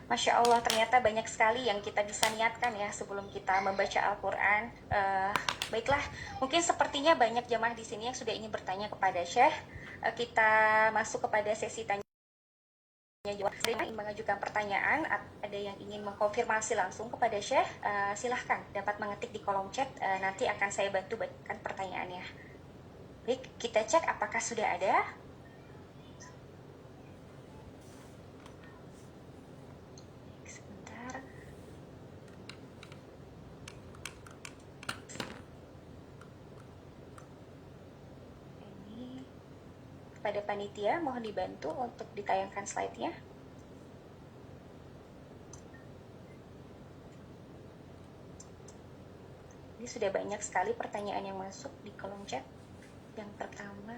Masya Allah, ternyata banyak sekali yang kita bisa niatkan ya sebelum kita membaca Al-Quran. Baiklah, mungkin sepertinya banyak jamaah di sini yang sudah ingin bertanya kepada Syekh. Kita masuk kepada sesi tanya jawab. Ada yang ingin mengajukan pertanyaan, ada yang ingin mengkonfirmasi langsung kepada Syekh. Silahkan dapat mengetik di kolom chat. Nanti akan saya bantu bacakan pertanyaannya. Baik, kita cek apakah sudah ada. Sebentar. Ini kepada panitia mohon dibantu untuk ditayangkan slide-nya. Ini sudah banyak sekali pertanyaan yang masuk di kolom chat. Yang pertama,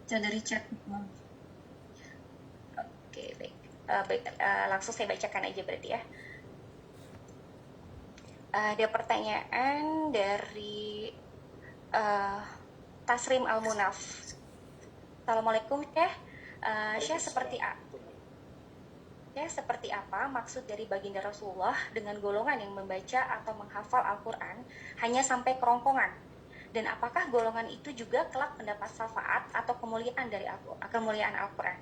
dari chat. Oke, baik. Langsung saya bacakan aja berarti ya. Ada pertanyaan dari Tasrim Al-Munaf. Assalamualaikum Syekh. Syekh seperti apa maksud dari baginda Rasulullah dengan golongan yang membaca atau menghafal Al-Quran hanya sampai kerongkongan? Dan apakah golongan itu juga kelak mendapat syafaat atau kemuliaan dari kemuliaan Al-Quran?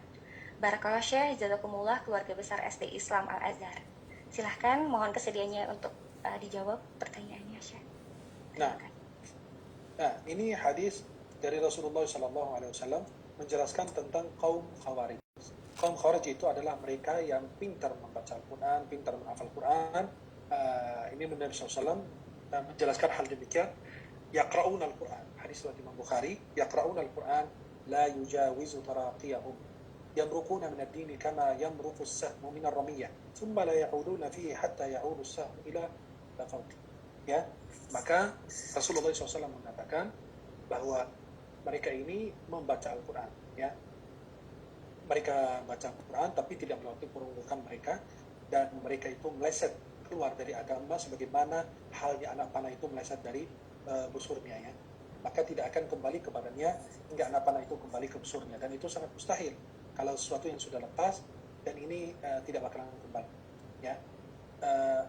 Barakallah Syekh, jazakumullah keluarga besar SD Islam Al-Azhar. Silahkan, mohon kesediaannya untuk dijawab pertanyaannya Syekh. Nah, ini hadis dari Rasulullah SAW menjelaskan tentang kaum Khawarij. Kaum Khawarij itu adalah mereka yang pintar membaca Al-Quran, pintar menghafal Al-Quran. Ini Nabi SAW menjelaskan hal demikian. Yaqra'un Al-Quran. Hadis riwayat Imam Bukhari. Yaqra'un Al-Quran la yujawizu taraqiyahum. Yamruquna min ad-dini kama yamruqu as-sahmu min ar-ramiyah. Thumma la ya'uduna fihi hatta ya'udu as-sahmu ila fawqi. Ya, maka Rasulullah SAW mengatakan bahwa mereka ini membaca Al-Quran, ya. Mereka baca Al-Quran tapi tidak melewati peruntukan mereka, dan mereka itu meleset keluar dari agama sebagaimana halnya anak panah itu meleset dari busurnya, ya. Maka tidak akan kembali kepadanya hingga anak panah itu kembali ke busurnya, dan itu sangat mustahil kalau sesuatu yang sudah lepas dan ini tidak bakalan kembali, ya.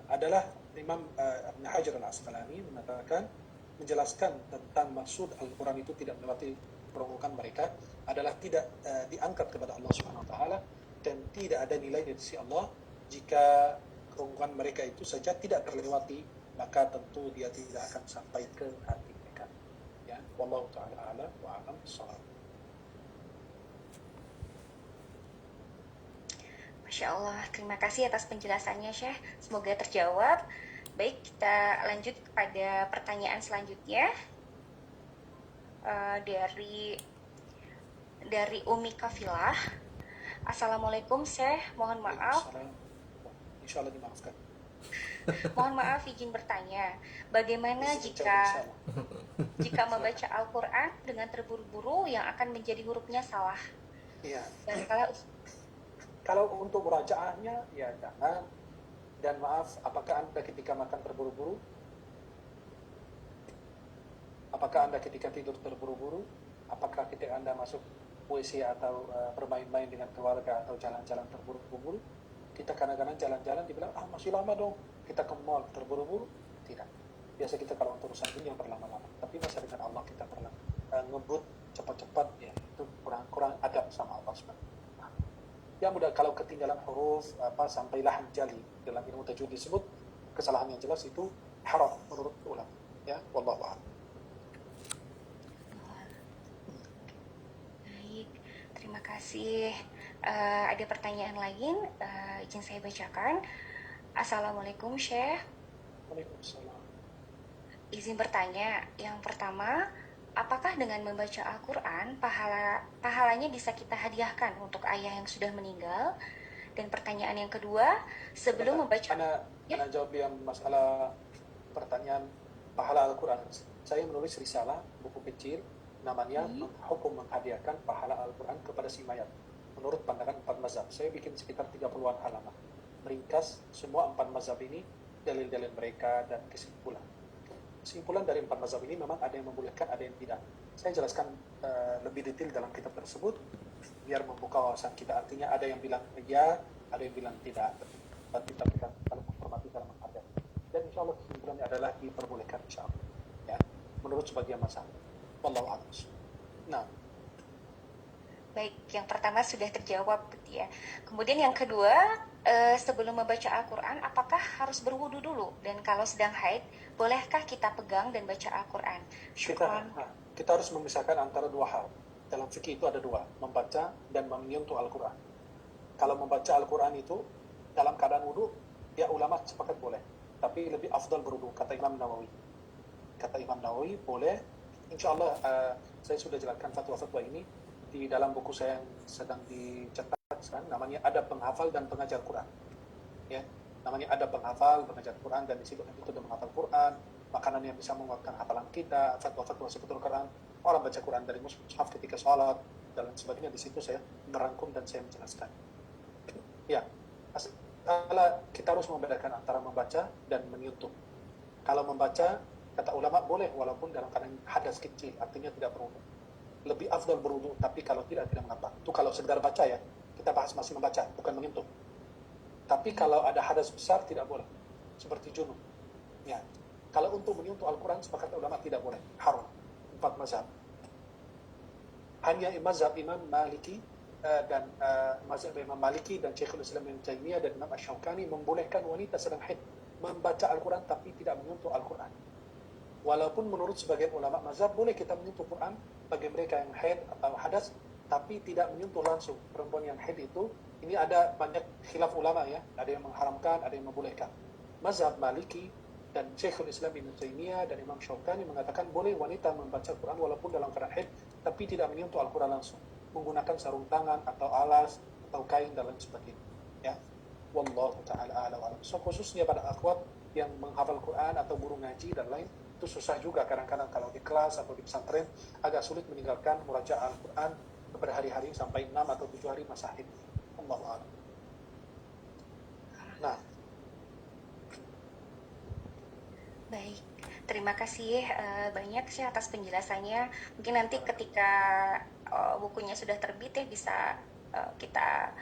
Adalah Imam Ibn Hajar Al-Asqalani mengatakan, menjelaskan tentang maksud Al-Quran itu tidak melewati peruntukan mereka adalah tidak diangkat kepada Allah Subhanahu Wa Taala, dan tidak ada nilai di sisi Allah jika kerongkongan mereka itu saja tidak terlewati, maka tentu dia tidak akan sampai ke hati mereka, ya. Wallahu taala a'lam wa a'lam bissawab. Masya Allah, terima kasih atas penjelasannya Syekh. Semoga terjawab. Baik, kita lanjut kepada pertanyaan selanjutnya. Dari Umi Kafilah. Assalamualaikum Syekh, mohon maaf. Insya Allah dimaafkan. Mohon maaf izin bertanya, bagaimana jika membaca Al-Quran dengan terburu-buru yang akan menjadi hurufnya salah? Iya. Dan kalau untuk murajaahnya ya jangan. Dan maaf, apakah Anda ketika makan terburu-buru? Apakah Anda ketika tidur terburu-buru? Apakah ketika Anda masuk puisi atau bermain-main dengan keluarga atau jalan-jalan terburu-buru? Kita kadang-kadang jalan-jalan dibilang, masih lama dong. Kita ke mall terburu-buru? Tidak. Biasa kita kalau untuk urusan ini yang berlama-lama. Tapi masa dengan Allah kita ngebut cepat-cepat, ya itu kurang adab sama Allah SWT. Ya mudah, kalau ketinggalan huruf sampailah jali dalam ilmu tajwid disebut kesalahan yang jelas itu haram menurut ulama, ya. Wallahu a'lam. Baik, terima kasih. Ada pertanyaan lain, izin saya bacakan. Assalamualaikum Syekh. Waalaikumsalam. Izin bertanya, yang pertama, apakah dengan membaca Al-Quran pahalanya bisa kita hadiahkan untuk ayah yang sudah meninggal? Dan pertanyaan yang kedua, sebelum membaca... Ana jawab yang masalah pertanyaan pahala Al-Quran. Saya menulis risalah, buku kecil, namanya Hukum Menghadiahkan Pahala Al-Quran kepada si mayat menurut pandangan 4 mazhab. Saya bikin sekitar 30-an halaman, meringkas semua 4 mazhab ini, dalil-dalil mereka dan kesimpulan dari 4 mazhab ini. Memang ada yang membolehkan, ada yang tidak. Saya jelaskan lebih detail dalam kitab tersebut biar membuka wawasan kita. Artinya ada yang bilang ya, ada yang bilang tidak. kita saling menghormati dalam menghargai. Dan insya Allah kesimpulannya adalah diperbolehkan insya Allah. Ya, menurut sebagian mazhab. Wallahu a'lam. Nah, Baik, yang pertama sudah terjawab gitu ya. Kemudian yang kedua, sebelum membaca Al-Quran, apakah harus berwudu dulu? Dan kalau sedang haid, bolehkah kita pegang dan baca Al-Quran? Syukron. kita harus memisahkan antara dua hal. Dalam fikih itu ada dua, membaca dan menyentuh Al-Quran. Kalau membaca Al-Quran itu dalam keadaan wudu, ya ulama sepakat boleh. Tapi lebih afdal berwudu, kata Imam Nawawi. Kata Imam Nawawi boleh. Insya Allah saya sudah jelaskan fatwa-fatwa ini di dalam buku saya yang sedang dicetak sekarang, namanya Adab Penghafal dan Pengajar Quran. Ya, namanya Adab Penghafal, Pengajar Quran, dan di situ itu sudah menghafal Quran, makanan yang bisa menguatkan hafalan kita, fatwa-fatwa seputar Quran, orang baca Quran dari mushaf ketika sholat, dan lain sebagainya. Di situ saya merangkum dan saya menjelaskan. Ya, kita harus membedakan antara membaca dan menyentuh. Kalau membaca, kata ulama boleh walaupun dalam keadaan hadas kecil, artinya tidak berwudu. Lebih afdal berwudu, tapi kalau tidak mengapa. Itu kalau sekedar baca ya, kita bahas masih membaca, bukan menyentuh. Tapi kalau ada hadas besar tidak boleh, seperti junub. Ya, kalau untuk menyentuh Al-Quran sepakat ulama tidak boleh, haram. 4 mazhab. Hanya mazhab Imam Maliki dan mazhab Imam Maliki dan Syekhul Islam Ibnu Taimiyah dan Imam Asy-Syaukani membolehkan wanita sedang haid membaca Al-Quran tapi tidak menyentuh Al-Quran. Walaupun menurut sebagian ulama mazhab boleh kita menyentuh Quran bagi mereka yang haid atau hadas, tapi tidak menyentuh langsung. Perempuan yang haid itu, ini ada banyak khilaf ulama ya, ada yang mengharamkan, ada yang membolehkan. Mazhab Maliki dan Syekhul Islam Ibnu Taimiyah dan Imam Syaukani mengatakan boleh wanita membaca Quran walaupun dalam keadaan haid, tapi tidak menyentuh Al-Quran langsung, menggunakan sarung tangan atau alas atau kain dan lain sebagainya. Ya, wallahu taala a'lam. So khususnya pada akhwat yang menghafal Quran atau guru ngaji dan lain, itu susah juga kadang-kadang kalau di kelas atau di pesantren agak sulit meninggalkan murajaah Al-Quran berhari-hari sampai 6 atau 7 hari masa haid. Allahu a'lam. Nah, Baik, terima kasih banyak sih atas penjelasannya. Mungkin nanti ketika bukunya sudah terbit ya bisa kita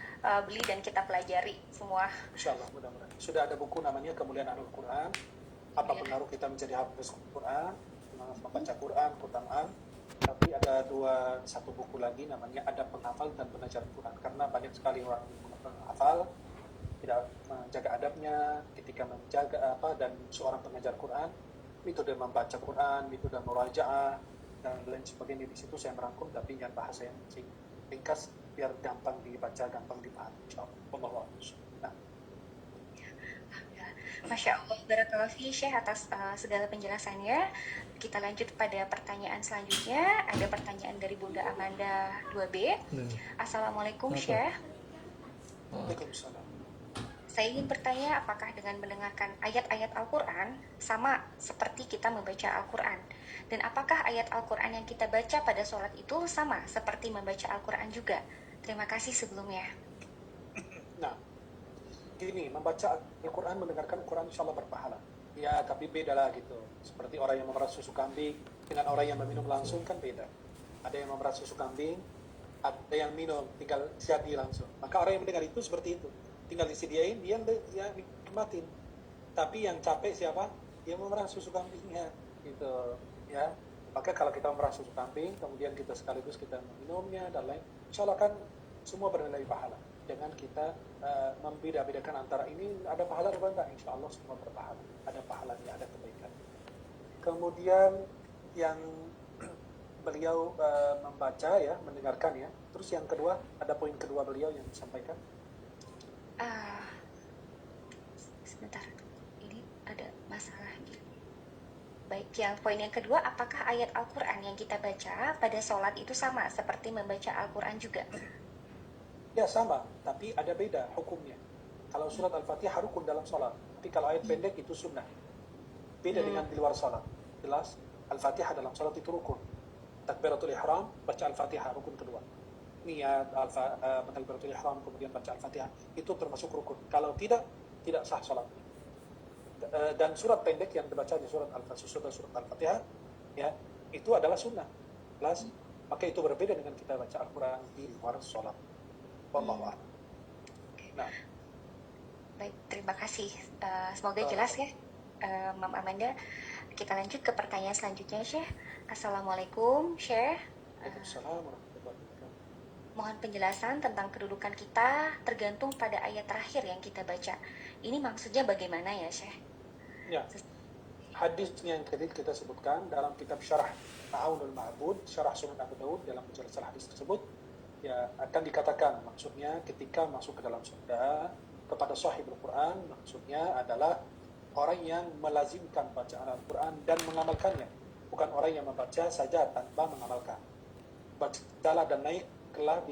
beli dan kita pelajari semua. insya Allah mudah-mudahan. Sudah ada buku namanya Kemuliaan Al-Quran, apa pengaruh kita menjadi hafiz Quran, membaca Quran, keutamaan. Tapi ada satu buku lagi namanya Adab Penghafal dan Pengajar Quran, karena banyak sekali orang penghafal tidak menjaga adabnya ketika menjaga dan seorang pengajar Quran metode membaca Quran, metode murajaah dan lain sebagainya. Di situ saya merangkum, tapi dengan bahasa yang ringkas biar gampang dibaca, gampang dipahami. Insyaallah. Nah, Masya Allah, barakallahu fi Syekh atas segala penjelasannya. Kita lanjut pada pertanyaan selanjutnya. Ada pertanyaan dari Bunda Amanda 2B. Assalamualaikum Syekh. Waalaikumsalam. Saya ingin bertanya apakah dengan mendengarkan ayat-ayat Al-Quran sama seperti kita membaca Al-Quran? Dan apakah ayat Al-Quran yang kita baca pada sholat itu sama seperti membaca Al-Quran juga? Terima kasih sebelumnya. Nah, gini, membaca Al-Quran, mendengarkan Quran insya Allah berpahala. Ya, tapi beda lah gitu. Seperti orang yang memerah susu kambing dengan orang yang meminum langsung kan beda. Ada yang memerah susu kambing, ada yang minum, tinggal jadi langsung. Maka orang yang mendengar itu seperti itu. Tinggal disediain, dia nikmatin. Tapi yang capek siapa? Yang memerah susu kambingnya, gitu. Ya, maka kalau kita memerah susu kambing, kemudian kita sekaligus kita meminumnya dan lain, insya Allah kan semua bernilai pahala. Jangan kita membeda-bedakan antara ini ada pahala atau enggak. Insya Allah semua berpahala, ada pahalanya, ada kebaikan. Kemudian yang beliau membaca ya, mendengarkan ya. Terus yang kedua, ada poin kedua beliau yang disampaikan. Sebentar, ini ada masalah gini. Baik, yang poin yang kedua, apakah ayat Al-Quran yang kita baca pada sholat itu sama seperti membaca Al-Quran juga? Ya sama, tapi ada beda hukumnya. Kalau surat Al-Fatihah rukun dalam sholat, tapi kalau ayat pendek itu sunnah. Beda dengan di luar sholat. Jelas, Al-Fatihah dalam sholat itu rukun. Takbiratul Ihram, baca Al-Fatihah, rukun kedua. Niat, Takbiratul Ihram, kemudian baca Al-Fatihah, itu termasuk rukun. Kalau tidak sah sholat. Dan surat pendek yang dibaca di surat Al-Fatihah, ya, itu adalah sunnah. Jelas, maka itu berbeda dengan kita baca Al-Quran di luar sholat. Wallahu a'lam. Nah, Baik, terima kasih. Semoga jelas ya, Mam Amanda. Kita lanjut ke pertanyaan selanjutnya, Syekh. Assalamualaikum, Syekh. Waalaikumsalam warahmatullahi wabarakatuh. Mohon penjelasan tentang kedudukan kita tergantung pada ayat terakhir yang kita baca. Ini maksudnya bagaimana ya, Syekh? Ya, hadisnya yang tadi kita sebutkan dalam kitab Syarah Ma'aunul Ma'bud, Syarah Sunan Abu Daud, dalam penjelasan hadis tersebut, ya akan dikatakan maksudnya ketika masuk ke dalam surga kepada sahibul Quran, maksudnya adalah orang yang melazimkan bacaan Al-Quran dan mengamalkannya, bukan orang yang membaca saja tanpa mengamalkan. Bacalah dan naiklah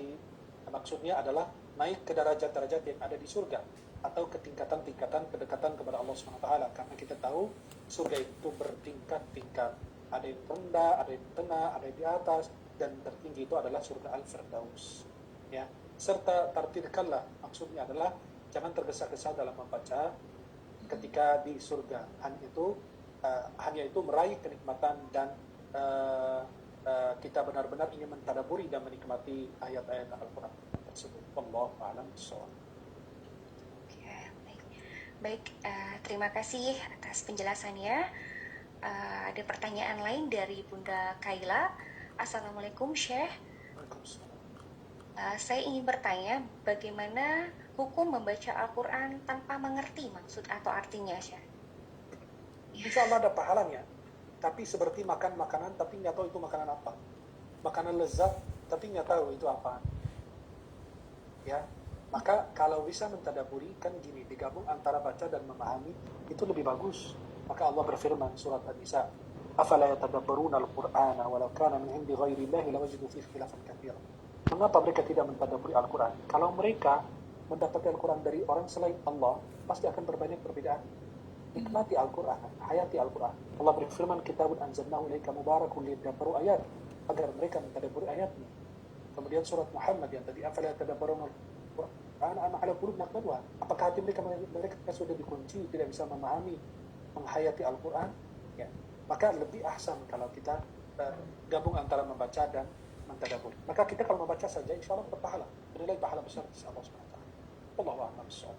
maksudnya adalah naik ke derajat-derajat yang ada di surga atau ke tingkatan-tingkatan kedekatan kepada Allah SWT, karena kita tahu surga itu bertingkat-tingkat, ada yang rendah, ada yang tengah, ada yang di atas, dan tertinggi itu adalah surga Al-Firdaus, ya. Serta tartilkanlah, maksudnya adalah jangan tergesa-gesa dalam membaca ketika di surga, hanya itu meraih kenikmatan dan kita benar-benar ingin mentadaburi dan menikmati ayat-ayat Al-Quran tersebut. Wallahu a'lam bishawab. Baik, terima kasih atas penjelasannya. Ada pertanyaan lain dari Bunda Kaila. Assalamualaikum, Syekh. Waalaikumsalam. Saya ingin bertanya, bagaimana hukum membaca Al-Quran tanpa mengerti maksud atau artinya, Syekh? Insya Allah ada pahalanya, tapi seperti makan makanan tapi nggak tahu itu makanan apa, makanan lezat tapi nggak tahu itu apa, ya. Maka kalau bisa mentadaburi, kan gini, digabung antara baca dan memahami itu lebih bagus. Maka Allah berfirman surat An-Nisa, afala yatadabbaruna al-Qur'ana walau kana min 'indi ghairillahi lawajidu fihi ikhtilafan katsiran. Mengapa mereka tidak mentadaburi Al-Quran? Kalau mereka mendapatkan Al-Quran dari orang selain Allah, pasti akan berbanyak perbedaan. Nikmati Al-Quran, hayati Al-Quran. Allah berfirman, kitabun anzalnahu ilaika mubarakun liyadabbaru ayat, agar mereka mentadabburi ayatnya. Kemudian surat Muhammad yang tadi, afala yatadabbaruna al-Quran am ala qulubin aqfaluha. Apakah hati mereka sudah dikunci, tidak bisa memahami, menghayati Al-Quran? Ya. Maka lebih ahsan kalau kita gabung antara membaca dan mentadabbur. Maka kita kalau membaca saja insya Allah berpahala, bernilai pahala besar di sisi Allah SWT. Wallahu a'lam bishawab.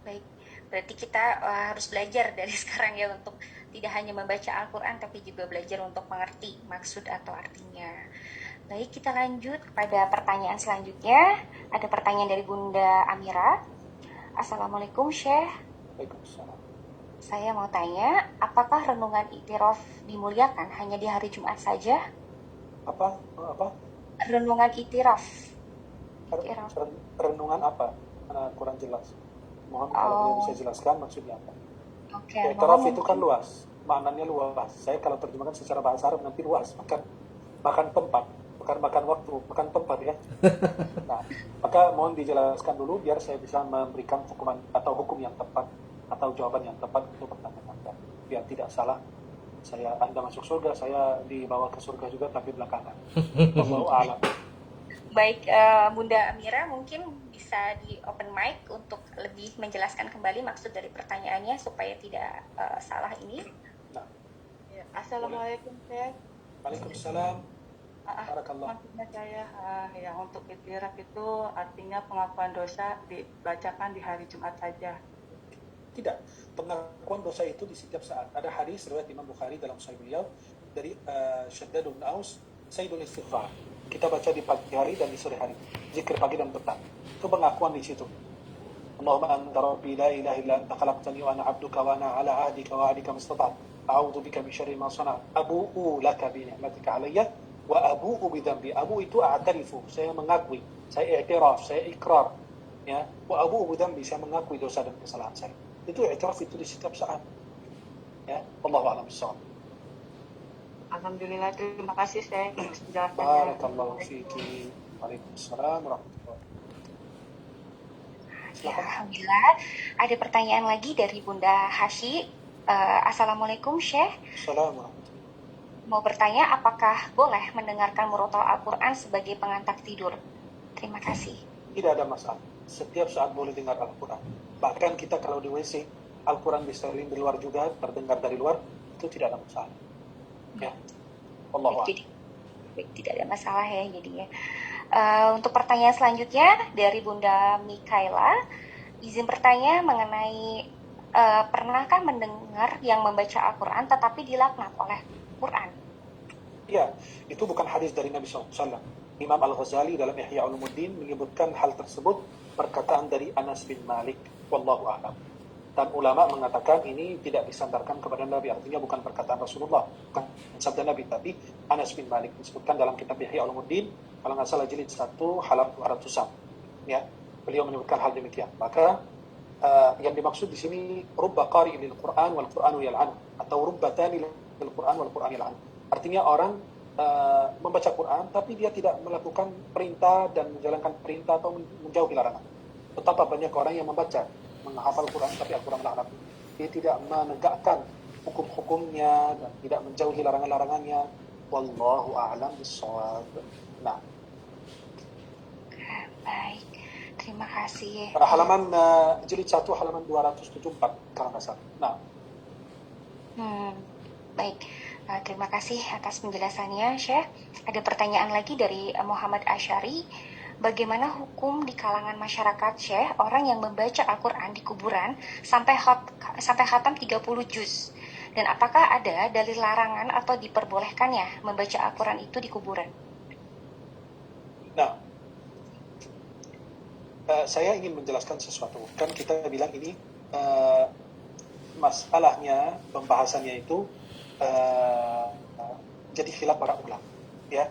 Baik, berarti kita harus belajar dari sekarang ya untuk tidak hanya membaca Al-Quran tapi juga belajar untuk mengerti maksud atau artinya. Baik, kita lanjut kepada pertanyaan selanjutnya. Ada pertanyaan dari Bunda Amira. Assalamualaikum, Syekh. Waalaikumsalam. Saya mau tanya, apakah renungan iktiraf dimuliakan hanya di hari Jumat saja? Apa? Renungan iktiraf. Renungan apa? Kurang jelas. Mohon kalau beliau bisa jelaskan maksudnya apa. Oke. Iktiraf itu kan luas, maknanya luas. Saya kalau terjemahkan secara bahasa Arab nanti luas, makan tempat, bukan makan waktu, makan tempat ya. Nah, maka mohon dijelaskan dulu biar saya bisa memberikan hukuman atau hukum yang tepat atau jawaban yang tepat untuk pertanyaan Anda. Biar tidak salah, Anda masuk surga, saya dibawa ke surga juga tapi belakangan. Wallahu a'lam. Baik, Bunda Amira mungkin bisa di open mic untuk lebih menjelaskan kembali maksud dari pertanyaannya supaya tidak salah ini. Nah. Ya, Assalamualaikum, Syekh. Waalaikumsalam. Barakallah. Maksudnya saya yang untuk iktiraf itu artinya pengakuan dosa dibacakan di hari Jumat saja. Tidak, pengakuan dosa itu di setiap saat. Ada hadis riwayat Imam Bukhari dalam Sahih beliau dari Shaddad bin Aus, Sayyidul Istighfar. Kita baca di pagi hari dan di sore hari, zikir pagi dan petang. Itu pengakuan di situ. Allahumma anta rabbi la ilaha illa anta khalaqtani wa ana 'abduka wa ana 'ala 'ahdika wa 'adika mastata'tu. A'udzu bika min syarri ma sana'tu. Abu'u laka bi ni'matika 'alayya wa abu'u bi dhanbi. Abu itu a'tarifu, saya mengakui, saya i'tiraf, saya ikrar. Ya, wa abu'u bi dhanbi, saya mengakui dosa dan kesalahan saya. Itu i'tiraf itu di setiap saat. Ya, Allahu a'lam bishawab. Alhamdulillah, terima kasih Syekh atas penjelasannya. Barakallahu fiiki. Waalaikumsalam warahmatullahi wabarakatuh. Ya, alhamdulillah. Ada pertanyaan lagi dari Bunda Hashi. Assalamualaikum, Syekh. Assalamualaikum. Mau bertanya, apakah boleh mendengarkan murotal Al-Quran sebagai pengantar tidur? Terima kasih. Tidak ada masalah. Setiap saat boleh dengar Al-Quran. Bahkan kita kalau di WC, Al-Quran bisa di luar juga, terdengar dari luar, itu tidak ada masalah. Ya. Allah. Jadi, tidak ada masalah ya jadinya. Untuk pertanyaan selanjutnya dari Bunda Mikaela, izin bertanya mengenai pernahkah mendengar yang membaca Al-Quran tetapi dilaknat oleh Quran? Ya, itu bukan hadis dari Nabi SAW. Imam Al-Ghazali dalam Ihya Ulumuddin menyebutkan hal tersebut perkataan dari Anas bin Malik, wallahu a'lam. Dan ulama mengatakan ini tidak disandarkan kepada Nabi, artinya bukan perkataan Rasulullah, bukan sabda Nabi, tapi Anas bin Malik disebutkan dalam kitab Ihya Ulumuddin, kalau nggak salah jilid 1 halaman 200-an. Ya, beliau menyebutkan hal demikian. Maka yang dimaksud di sini rubba qari'in lil Qur'an wal Qur'anu yal'an, atau rubbatani lil Qur'an wal Qur'an yal'an. Artinya orang membaca Quran tapi dia tidak melakukan perintah dan menjalankan perintah atau menjauhi larangan. Betapa banyak orang yang membaca, menghafal Quran tapi Al-Quran melaknat. Dia tidak menegakkan hukum-hukumnya dan tidak menjauhi larangan-larangannya. Wallahu a'lam bishawab. Nah, Baik, terima kasih. halaman jilid 1 halaman 274 kalau nggak salah. Nah, Baik, terima kasih atas penjelasannya, Syekh. Ada pertanyaan lagi dari Muhammad Asyari. Bagaimana hukum di kalangan masyarakat, Syekh, orang yang membaca Al-Quran di kuburan sampai khatam 30 juz? Dan apakah ada dalil larangan atau diperbolehkannya membaca Al-Quran itu di kuburan? Nah, saya ingin menjelaskan sesuatu. Kan kita bilang ini masalahnya, pembahasannya itu jadi khilaf para ulama, ya.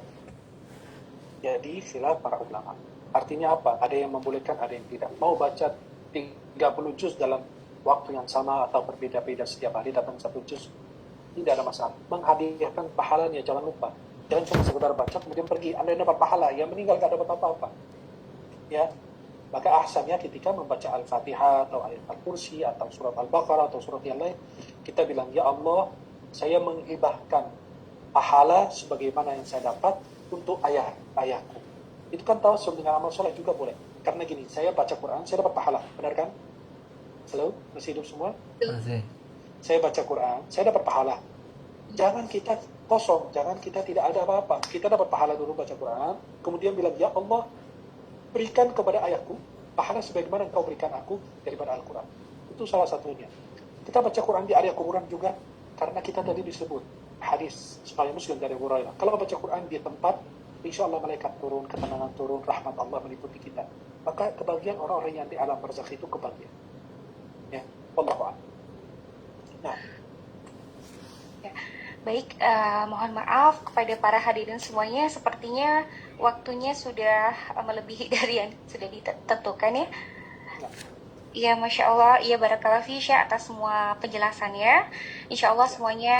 Jadi khilaf para ulama. Artinya apa? Ada yang membolehkan, ada yang tidak. Mau baca 30 juz dalam waktu yang sama atau berbeda-beda setiap hari datang 1 juz, tidak ada masalah. Menghadiahkan pahalanya, jangan lupa. Jangan cuma sekedar baca kemudian pergi. Anda dapat pahala, yang meninggal tidak dapat apa-apa. Ya. Maka ahsannya ketika membaca Al-Fatihah atau ayat Al-Kursi atau surat Al-Baqarah atau surat yang lain, kita bilang, ya Allah, saya menghibahkan pahala sebagaimana yang saya dapat untuk ayahku. Itu kan tawasul dengan amal soleh juga boleh. Karena gini, saya baca Quran, saya dapat pahala. Benar kan? Halo? Masih hidup semua? Masih. Saya baca Quran, saya dapat pahala. Jangan kita kosong, jangan kita tidak ada apa-apa. Kita dapat pahala dulu baca Quran, kemudian bilang, ya Allah, berikan kepada ayahku pahala sebagaimana engkau berikan aku daripada Al-Quran. Itu salah satunya. Kita baca Quran di area kuburan juga, karena kita tadi disebut hadis supaya Muslim dari Abu Hurairah. Kalau baca Quran di tempat, insya Allah malaikat turun, ketenangan turun, rahmat Allah meliputi kita. Maka kebagian orang-orang yang di alam barzakh itu kebagian. Ya, wallahu a'lam. Nah, Baik, mohon maaf kepada para hadirin semuanya, sepertinya waktunya sudah melebihi dari yang sudah ditentukan ya. Iya, Masya Allah, iya barakallahu fi Syekh atas semua penjelasannya. Insya Allah semuanya